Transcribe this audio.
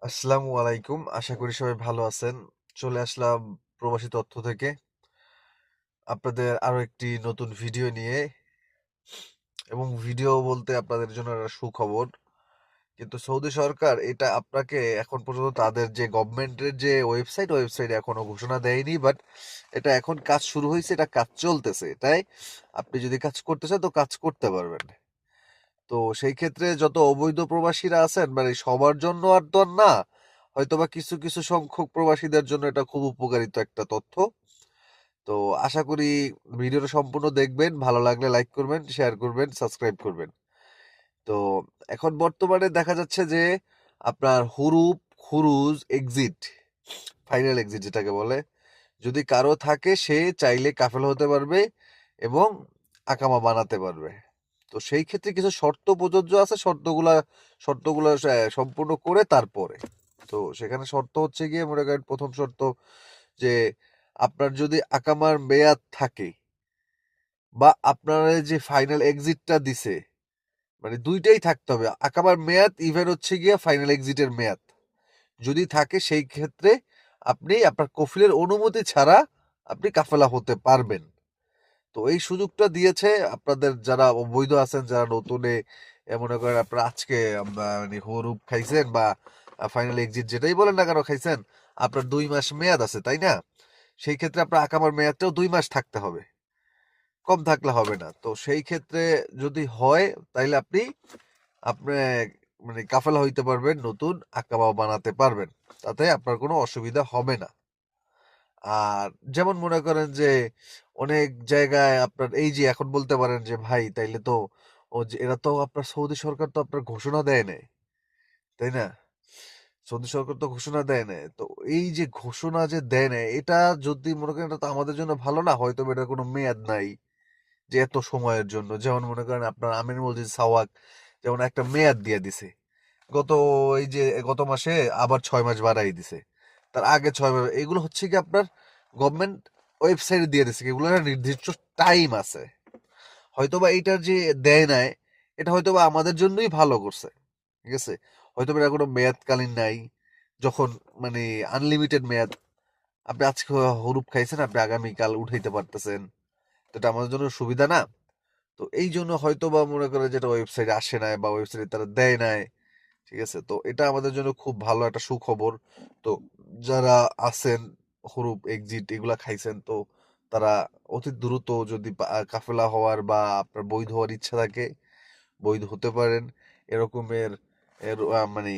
আসসালামু আলাইকুম। আশা করি সবাই ভালো আছেন। চলে আসলাম প্রবাসী তথ্য থেকে আপনাদের আরো একটি নতুন ভিডিও নিয়ে, এবং ভিডিও বলতে আপনাদের জন্য একটা সুখবর। কিন্তু সৌদি সরকার এটা আপনাকে এখন পর্যন্ত তাদের যে গভর্নমেন্টের যে ওয়েবসাইট এখনো ঘোষণা দেয়নি, বাট এটা এখন কাজ শুরু হয়েছে, এটা কাজ চলতেছে। তাই আপনি যদি কাজ করতে চান তো কাজ করতে পারবেন। তো সেই ক্ষেত্রে যত অবৈধ প্রবাসীরা আছেন, মানে সবার জন্য আর তো আর না, হয়তোবা কিছু কিছু সংখ্যক প্রবাসীদের জন্য এটা খুব উপকারিত একটা তথ্য। তো আশা করি ভিডিওটা সম্পূর্ণ দেখবেন, ভালো লাগলে লাইক করবেন, শেয়ার করবেন, সাবস্ক্রাইব করবেন। তো এখন বর্তমানে দেখা যাচ্ছে যে আপনার হুরুপ, খুরুজ, এক্সিট, ফাইনাল এক্সিট যেটাকে বলে, যদি কারো থাকে সে চাইলে কাফেল হতে পারবে এবং আকামা বানাতে পারবে। তো সেই ক্ষেত্রে কিছু শর্ত প্রযোজ্য আছে, শর্তগুলো সম্পূর্ণ করে তারপরে। তো সেখানে শর্ত হচ্ছে গিয়ে, মনে করেন প্রথম শর্ত যে আপনার যদি আকামার মেয়াদ থাকে, বা আপনার যে ফাইনাল এক্সিটটা দিছে, মানে দুইটাই থাকতে হবে, আকামার মেয়াদ ইভেন হচ্ছে গিয়ে ফাইনাল এক্সিটের মেয়াদ যদি থাকে, সেই ক্ষেত্রে আপনি আপনার কফিলের অনুমতি ছাড়া আপনি কাফেলা হতে পারবেন। তো এই সুযোগটা দিয়েছে আপনাদের যারা অবৈধ আছেন, যারা নতুনে মনে করেন আপনারা আজকে মানে হুরুপ খাইছেন বা ফাইনাল এক্সিট যেটাই বলেন না কেন খাইছেন, আপনার 2 মাস মেয়াদ আছে, তাই না? সেই ক্ষেত্রে আপনার আকামার মেয়াদটাও 2 মাস থাকতে হবে, কম থাকলে হবে না। তো সেই ক্ষেত্রে যদি হয়, তাইলে আপনি আপনি মানে কাফেলা হইতে পারবেন, নতুন আকামা বানাতে পারবেন, তাতে আপনার কোনো অসুবিধা হবে না। আর যেমন মনে করেন যে অনেক জায়গায় আপনার এই যে এখন বলতে পারেন যে ভাই তাইলে তো ও যে এরা তো আপনার সৌদি সরকার তো আপনার ঘোষণা দেয় নাই, তাই না? সৌদি সরকার তো ঘোষণা দেয় নাই। তো এই যে ঘোষণা যে দেয় নাই, এটা যদি মনে করেন এটা তো আমাদের জন্য ভালো না, হয়তো এটার কোনো মেয়াদ নাই যে এত সময়ের জন্য। যেমন মনে করেন আপনার আমির মসজিদ সাওয়াক যেমন একটা মেয়াদ দিয়ে দিছে, গত এই যে গত মাসে আবার 6 মাস বাড়াই দিছে, তার আগে 6 মাস। এগুলো হচ্ছে কি আপনার গভর্নমেন্ট ওয়েবসাইটে দিয়ে দিছে, এগুলো একটা নির্দিষ্ট টাইম আছে। হয়তোবা এইটার যে দেয় নাই, এটা হয়তোবা আমাদের জন্যই ভালো করছে, ঠিক আছে? হয়তোবা এটা কোনো মেয়াদকালীন নাই, যখন মানে আনলিমিটেড মেয়াদ। আপনি আজকে হরুপ খাইছেন, আপনি আগামীকাল উঠাইতে পারতেছেন, তো এটা আমাদের জন্য সুবিধা না? তো এই জন্য হয়তোবা মনে করে যেটা ওয়েবসাইটে আসে নাই বা ওয়েবসাইটে তারা দেয় নাই, ঠিক আছে? তো এটা আমাদের জন্য খুব ভালো একটা সুখবর। তো যারা আছেন হুরুপ এক্সিট এগুলা খাইছেন, তো তারা অতি দ্রুত যদি কাফেলা হওয়ার বা আপনার বৈধ হওয়ার ইচ্ছা থাকে, বৈধ হতে পারেন। এরকমের মানে